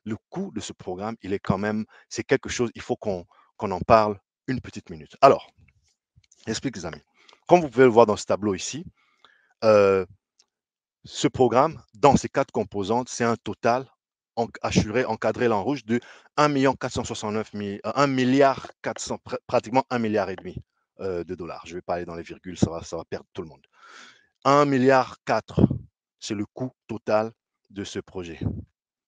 le coût de ce programme, il est quand même, c'est quelque chose, il faut qu'on en parle une petite minute. Alors, j'explique les amis. Comme vous pouvez le voir dans ce tableau ici, euh, ce programme, dans ses 4 composantes, c'est un total assuré, encadré là en rouge, de 1 469 000, 1 milliard 400, pratiquement 1 milliard et demi de dollars. Je ne vais pas aller dans les virgules, ça va perdre tout le monde. 1 milliard 4, c'est le coût total de ce projet.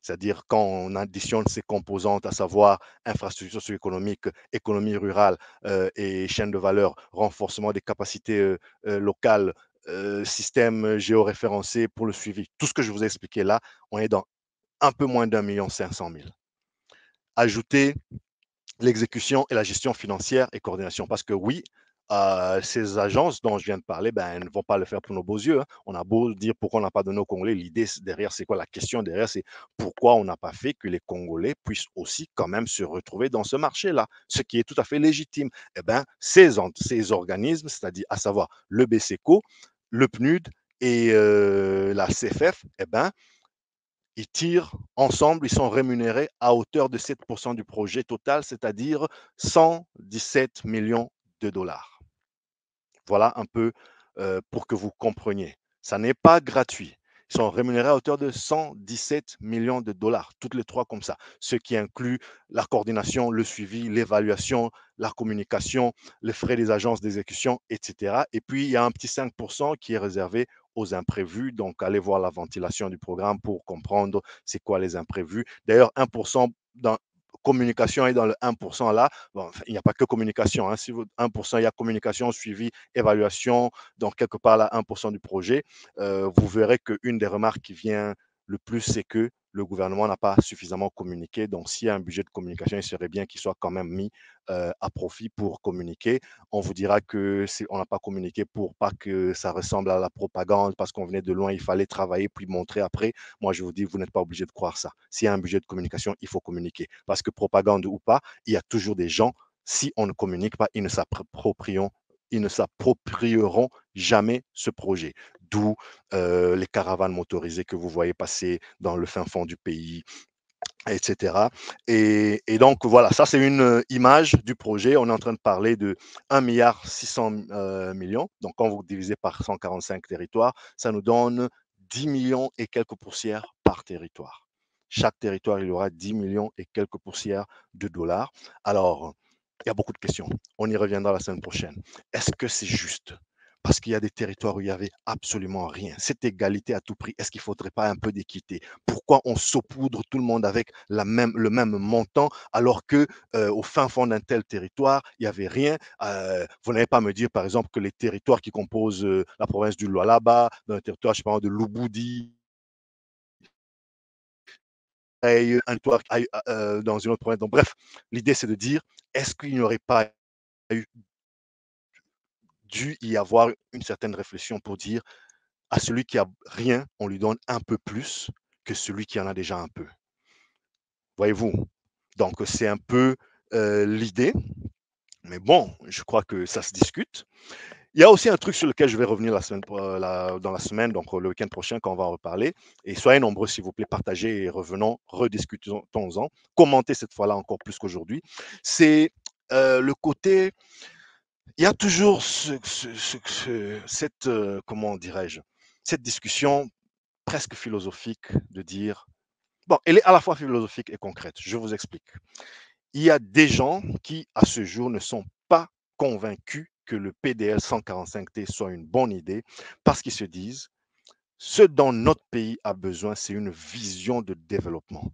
C'est-à-dire quand on additionne ces composantes, à savoir infrastructures socio-économiques, économie rurale et chaîne de valeur, renforcement des capacités locales, système géoréférencé pour le suivi. Tout ce que je vous ai expliqué là, on est dans un peu moins d'1 500 000. Ajoutez l'exécution et la gestion financière et coordination. Parce que oui, ces agences dont je viens de parler, ben, elles ne vont pas le faire pour nos beaux yeux. Hein. On a beau dire pourquoi on n'a pas donné aux Congolais. L'idée derrière, c'est quoi? La question derrière, c'est pourquoi on n'a pas fait que les Congolais puissent aussi quand même se retrouver dans ce marché-là, ce qui est tout à fait légitime. Eh bien, ces organismes, c'est-à-dire à savoir le BCECO, le PNUD et la CFF, eh ben, ils tirent ensemble, ils sont rémunérés à hauteur de 7% du projet total, c'est-à-dire 117 millions de dollars. Voilà un peu pour que vous compreniez. Ça n'est pas gratuit. Ils sont rémunérés à hauteur de 117 millions de dollars, toutes les trois comme ça, ce qui inclut la coordination, le suivi, l'évaluation, la communication, les frais des agences d'exécution, etc. Et puis, il y a un petit 5% qui est réservé aux imprévus. Donc, allez voir la ventilation du programme pour comprendre c'est quoi les imprévus. D'ailleurs, 1% dans communication est dans le 1% là. Bon, il n'y a pas que communication. Hein. Si vous 1%, il y a communication, suivi, évaluation, donc quelque part là, 1% du projet. Vous verrez qu'une des remarques qui vient le plus, c'est que le gouvernement n'a pas suffisamment communiqué. Donc, s'il y a un budget de communication, il serait bien qu'il soit quand même mis à profit pour communiquer. On vous dira que on n'a pas communiqué pour pas que ça ressemble à la propagande parce qu'on venait de loin, il fallait travailler puis montrer après. Moi, je vous dis, vous n'êtes pas obligé de croire ça. S'il y a un budget de communication, il faut communiquer. Parce que propagande ou pas, il y a toujours des gens, si on ne communique pas, ils ne s'approprieront jamais ce projet. D'où les caravanes motorisées que vous voyez passer dans le fin fond du pays, etc. Et donc, voilà, ça, c'est une image du projet. On est en train de parler de 1 milliard 600 millions. Donc, quand vous divisez par 145 territoires, ça nous donne 10 millions et quelques poussières par territoire. Chaque territoire, il y aura 10 millions et quelques poussières de dollars. Alors, il y a beaucoup de questions. On y reviendra la semaine prochaine. Est-ce que c'est juste? Parce qu'il y a des territoires où il n'y avait absolument rien. Cette égalité à tout prix, est-ce qu'il ne faudrait pas un peu d'équité? Pourquoi on saupoudre tout le monde avec le même montant alors que au fin fond d'un tel territoire, il n'y avait rien? Vous n'allez pas me dire, par exemple, que les territoires qui composent la province du Lualaba, dans le territoire, je sais pas, de Lubudi, un territoire dans une autre province. Donc, bref, l'idée, c'est de dire, est-ce qu'il n'y aurait pas eu dû y avoir une certaine réflexion pour dire à celui qui a rien, on lui donne un peu plus que celui qui en a déjà un peu. Voyez-vous? Donc, c'est un peu l'idée. Mais bon, je crois que ça se discute. Il y a aussi un truc sur lequel je vais revenir dans la semaine, donc le week-end prochain, quand on va en reparler. Et soyez nombreux, s'il vous plaît, partagez et revenons, rediscutons-en. Commentez cette fois-là encore plus qu'aujourd'hui. C'est le côté. Il y a toujours cette, comment dirais-je, cette discussion presque philosophique de dire. Bon, elle est à la fois philosophique et concrète. Je vous explique. Il y a des gens qui, à ce jour, ne sont pas convaincus que le PDL 145T soit une bonne idée parce qu'ils se disent, ce dont notre pays a besoin, c'est une vision de développement,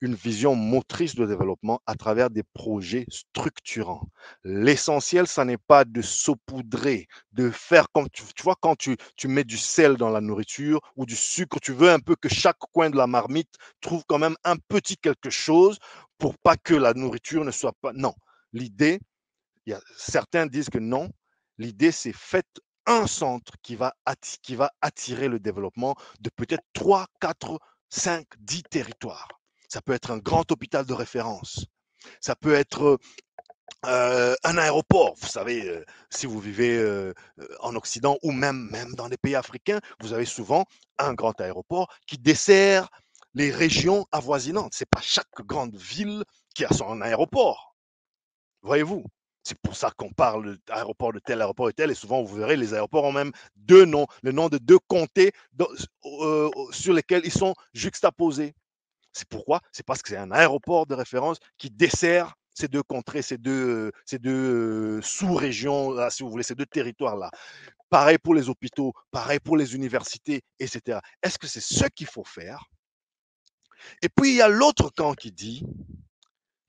une vision motrice de développement à travers des projets structurants. L'essentiel, ça n'est pas de saupoudrer, de faire comme tu vois, quand tu mets du sel dans la nourriture ou du sucre, tu veux un peu que chaque coin de la marmite trouve quand même un petit quelque chose pour pas que la nourriture ne soit pas. Non, l'idée, certains disent que non, l'idée c'est faites un centre qui va attirer le développement de peut-être 3, 4, 5, 10 territoires. Ça peut être un grand hôpital de référence. Ça peut être un aéroport. Vous savez, si vous vivez en Occident ou même dans les pays africains, vous avez souvent un grand aéroport qui dessert les régions avoisinantes. Ce n'est pas chaque grande ville qui a son aéroport. Voyez-vous? C'est pour ça qu'on parle d'aéroport de tel, aéroport de tel, et souvent vous verrez, les aéroports ont même deux noms, le nom de deux comtés sur lesquels ils sont juxtaposés. C'est pourquoi? C'est parce que c'est un aéroport de référence qui dessert ces deux contrées, ces deux sous-régions, là, si vous voulez, ces deux territoires-là. Pareil pour les hôpitaux, pareil pour les universités, etc. Est-ce que c'est ce qu'il faut faire? Et puis, il y a l'autre camp qui dit,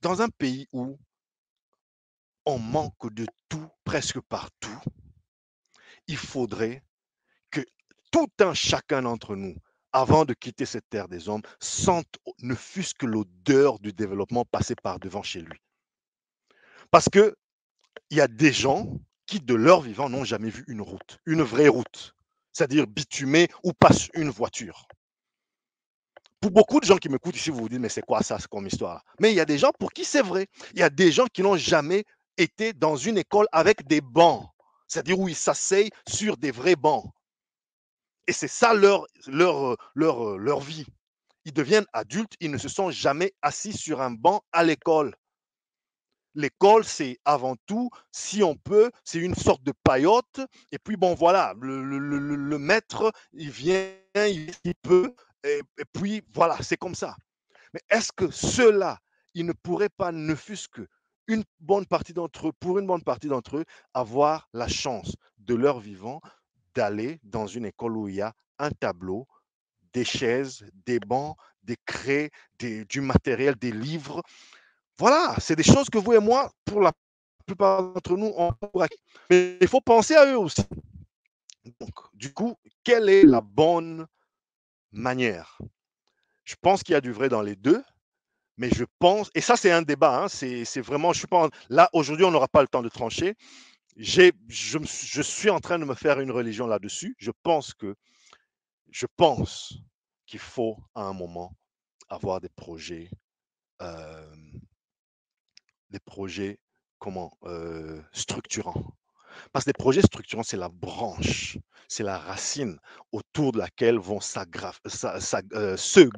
dans un pays où on manque de tout, presque partout, il faudrait que tout un chacun d'entre nous, avant de quitter cette terre des hommes, sente ne fût-ce que l'odeur du développement passer par devant chez lui. Parce qu'il y a des gens qui, de leur vivant, n'ont jamais vu une route, une vraie route, c'est-à-dire bitumée où passe une voiture. Pour beaucoup de gens qui m'écoutent ici, vous vous dites, mais c'est quoi ça, c'est comme histoire là? Mais il y a des gens pour qui c'est vrai. Il y a des gens qui n'ont jamais été dans une école avec des bancs, c'est-à-dire où ils s'asseyent sur des vrais bancs. Et c'est ça leur vie. Ils deviennent adultes, ils ne se sont jamais assis sur un banc à l'école. L'école, c'est avant tout, si on peut, c'est une sorte de paillote. Et puis, bon, voilà, le maître, il vient, il peut, et puis, voilà, c'est comme ça. Mais est-ce que ceux-là, ils ne pourraient pas, ne fût-ce que une bonne partie d'entre eux, pour une bonne partie d'entre eux, avoir la chance de leur vivant d'aller dans une école où il y a un tableau, des chaises, des bancs, des craies, du matériel, des livres. Voilà, c'est des choses que vous et moi, pour la plupart d'entre nous, on pourra. Mais il faut penser à eux aussi. Donc, du coup, quelle est la bonne manière? Je pense qu'il y a du vrai dans les deux, mais je pense, et ça c'est un débat, hein, c'est vraiment, je suis pas, là aujourd'hui on n'aura pas le temps de trancher. Je suis en train de me faire une religion là-dessus. Je pense qu'il faut à un moment avoir euh, des projets comment structurants. Parce que les projets structurants, c'est la branche, c'est la racine autour de laquelle vont se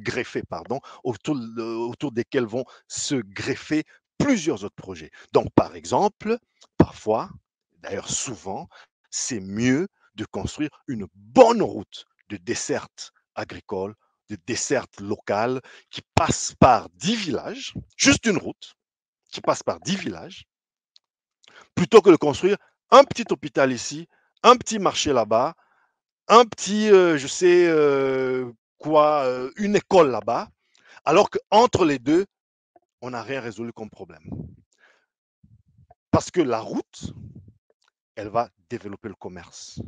greffer, pardon, autour desquels vont se greffer plusieurs autres projets. Donc, par exemple, parfois, d'ailleurs souvent, c'est mieux de construire une bonne route de desserte agricole, de desserte locale, qui passe par 10 villages, juste une route, qui passe par 10 villages, plutôt que de construire un petit hôpital ici, un petit marché là-bas, un petit, je sais quoi, une école là-bas, alors qu'entre les deux, on n'a rien résolu comme problème. Parce que la route, elle va développer le commerce.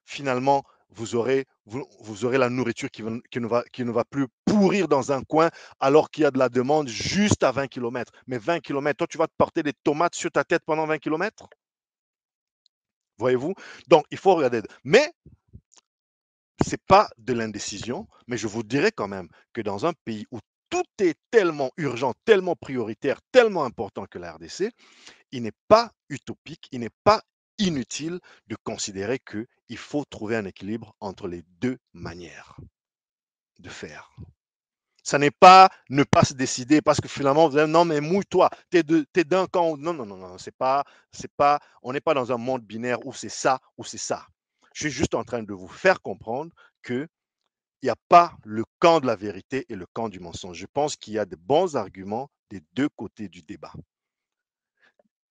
Finalement, vous aurez la nourriture qui ne va plus pourrir dans un coin alors qu'il y a de la demande juste à 20 km. Mais 20 km, toi, tu vas te porter des tomates sur ta tête pendant 20 km? Voyez-vous? Donc, il faut regarder. Mais ce n'est pas de l'indécision, mais je vous dirais quand même que dans un pays où tout est tellement urgent, tellement prioritaire, tellement important que la RDC, il n'est pas utopique, il n'est pas inutile de considérer qu'il faut trouver un équilibre entre les deux manières de faire. Ça n'est pas ne pas se décider parce que finalement, vous allez non, mais mouille-toi, t'es d'un camp. Non, non, non, non, on n'est pas dans un monde binaire où c'est ça ou c'est ça. Je suis juste en train de vous faire comprendre que il n'y a pas le camp de la vérité et le camp du mensonge. Je pense qu'il y a de bons arguments des deux côtés du débat.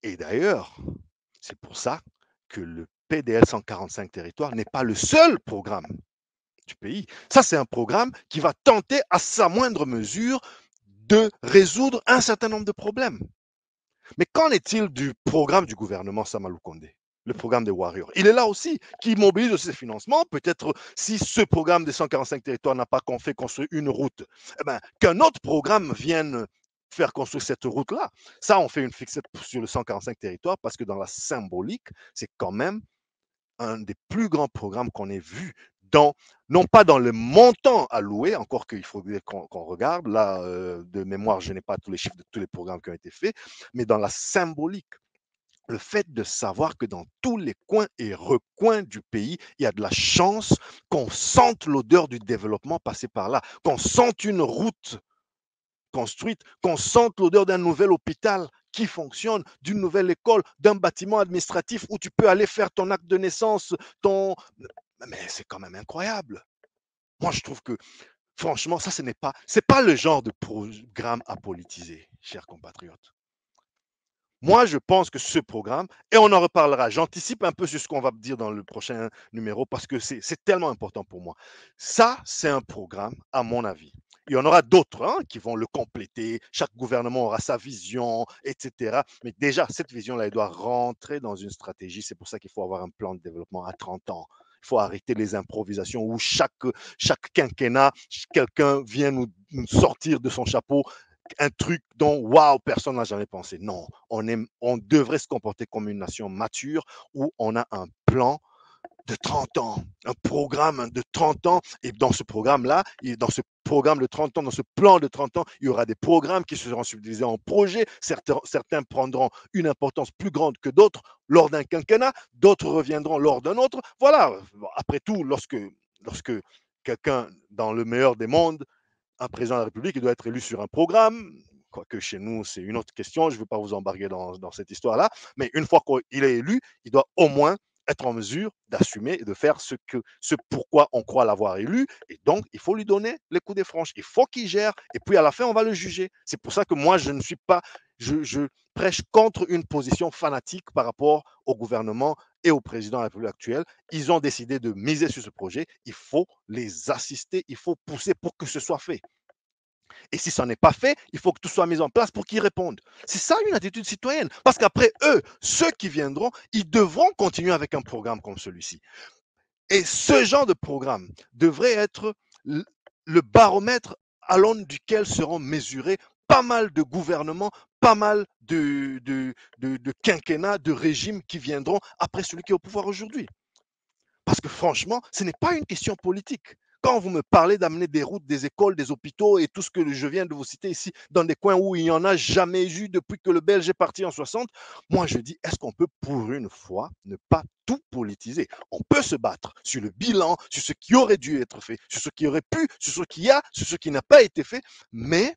Et d'ailleurs, c'est pour ça que le PDL 145 territoires n'est pas le seul programme du pays. Ça, c'est un programme qui va tenter à sa moindre mesure de résoudre un certain nombre de problèmes. Mais qu'en est-il du programme du gouvernement Samalou Kondé, le programme des Warriors? Il est là aussi, qui mobilise aussi ses financements. Peut-être si ce programme des 145 territoires n'a pas fait construire une route, eh ben, qu'un autre programme vienne faire construire cette route-là. Ça, on fait une fixette sur le 145 territoires parce que dans la symbolique, c'est quand même un des plus grands programmes qu'on ait vu dans, non pas dans le montant alloué, encore qu'il faudrait qu'on regarde, là, de mémoire, je n'ai pas tous les chiffres de tous les programmes qui ont été faits, mais dans la symbolique. le fait de savoir que dans tous les coins et recoins du pays, il y a de la chance qu'on sente l'odeur du développement passer par là, qu'on sente une route construite, qu'on sente l'odeur d'un nouvel hôpital qui fonctionne, d'une nouvelle école, d'un bâtiment administratif où tu peux aller faire ton acte de naissance, ton... Mais c'est quand même incroyable. Moi, je trouve que, franchement, ça, c'est pas le genre de programme à politiser, chers compatriotes. Moi, je pense que ce programme, et on en reparlera, j'anticipe un peu sur ce qu'on va dire dans le prochain numéro parce que c'est tellement important pour moi. Ça, c'est un programme, à mon avis. Il y en aura d'autres hein, qui vont le compléter. Chaque gouvernement aura sa vision, etc. Mais déjà, cette vision-là, elle doit rentrer dans une stratégie. C'est pour ça qu'il faut avoir un plan de développement à 30 ans. Il faut arrêter les improvisations où chaque quinquennat, quelqu'un vient nous sortir de son chapeau un truc dont waouh, personne n'a jamais pensé. Non, on devrait se comporter comme une nation mature où on a un plan de 30 ans, un programme de 30 ans. Et dans ce programme-là, dans ce programme de 30 ans, dans ce plan de 30 ans, il y aura des programmes qui seront subdivisés en projets. Certains prendront une importance plus grande que d'autres lors d'un quinquennat, d'autres reviendront lors d'un autre. Voilà, après tout, lorsque quelqu'un, dans le meilleur des mondes, un président de la République, il doit être élu sur un programme, quoique chez nous, c'est une autre question, je ne veux pas vous embarquer dans cette histoire-là, mais une fois qu'il est élu, il doit au moins être en mesure d'assumer et de faire ce pourquoi on croit l'avoir élu. Et donc, il faut lui donner les coups des franches. Il faut qu'il gère. Et puis, à la fin, on va le juger. C'est pour ça que moi, je ne suis pas... Je prêche contre une position fanatique par rapport au gouvernement et au président de la République actuelle. Ils ont décidé de miser sur ce projet. Il faut les assister. Il faut pousser pour que ce soit fait. Et si ça n'est pas fait, il faut que tout soit mis en place pour qu'ils répondent. C'est ça une attitude citoyenne. Parce qu'après eux, ceux qui viendront, ils devront continuer avec un programme comme celui-ci. Et ce genre de programme devrait être le baromètre à l'aune duquel seront mesurés pas mal de gouvernements, pas mal de quinquennats, de régimes qui viendront après celui qui est au pouvoir aujourd'hui. Parce que franchement, ce n'est pas une question politique. Quand vous me parlez d'amener des routes, des écoles, des hôpitaux et tout ce que je viens de vous citer ici, dans des coins où il n'y en a jamais eu depuis que le Belge est parti en 60, moi je dis, est-ce qu'on peut pour une fois ne pas tout politiser? On peut se battre sur le bilan, sur ce qui aurait dû être fait, sur ce qui aurait pu, sur ce qui a, sur ce qui n'a pas été fait, mais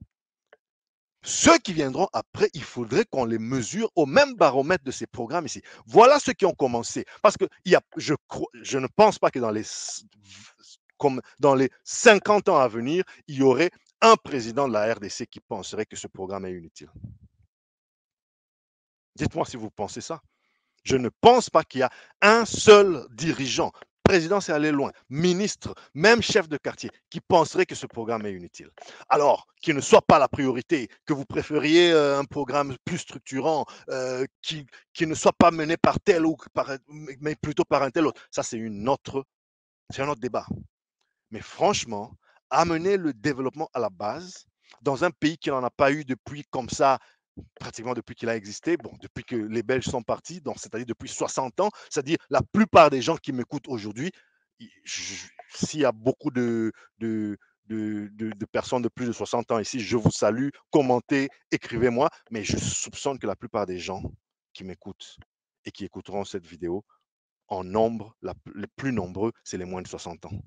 ceux qui viendront après, il faudrait qu'on les mesure au même baromètre de ces programmes ici. Voilà ceux qui ont commencé. Parce que je ne pense pas que comme dans les 50 ans à venir, il y aurait un président de la RDC qui penserait que ce programme est inutile. Dites-moi si vous pensez ça. Je ne pense pas qu'il y a un seul dirigeant, président c'est aller loin, ministre, même chef de quartier, qui penserait que ce programme est inutile. Alors, qu'il ne soit pas la priorité, que vous préfériez un programme plus structurant, qui ne soit pas mené par tel ou mais plutôt par un tel autre. Ça, c'est un autre débat. Mais franchement, amener le développement à la base, dans un pays qui n'en a pas eu depuis comme ça pratiquement depuis qu'il a existé, bon, depuis que les Belges sont partis, c'est-à-dire depuis 60 ans, c'est-à-dire la plupart des gens qui m'écoutent aujourd'hui, s'il y a beaucoup de personnes de plus de 60 ans ici, je vous salue, commentez, écrivez-moi, mais je soupçonne que la plupart des gens qui m'écoutent et qui écouteront cette vidéo, en nombre, les plus nombreux, c'est les moins de 60 ans.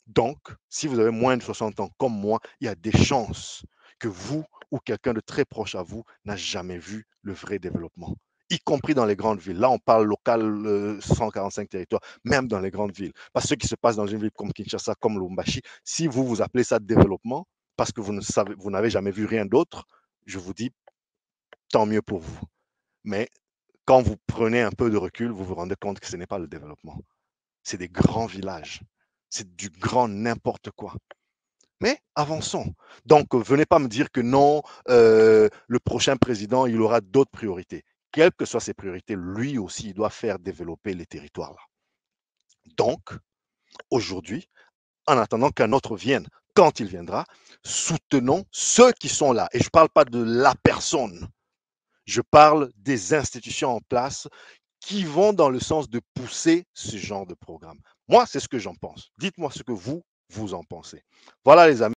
Donc, si vous avez moins de 60 ans comme moi, il y a des chances que vous ou quelqu'un de très proche à vous n'a jamais vu le vrai développement, y compris dans les grandes villes. Là, on parle local, 145 territoires, même dans les grandes villes. Parce que ce qui se passe dans une ville comme Kinshasa, comme Lubumbashi, si vous appelez ça développement, parce que vous n'avez jamais vu rien d'autre, je vous dis, tant mieux pour vous. Mais quand vous prenez un peu de recul, vous vous rendez compte que ce n'est pas le développement. C'est des grands villages. C'est du grand n'importe quoi. Mais avançons. Donc, venez pas me dire que non, le prochain président, il aura d'autres priorités. Quelles que soient ses priorités, lui aussi, il doit faire développer les territoires là. Donc, aujourd'hui, en attendant qu'un autre vienne, quand il viendra, soutenons ceux qui sont là. Et je ne parle pas de la personne, je parle des institutions en place qui vont dans le sens de pousser ce genre de programme. Moi, c'est ce que j'en pense. Dites-moi ce que vous en pensez. Voilà les amis.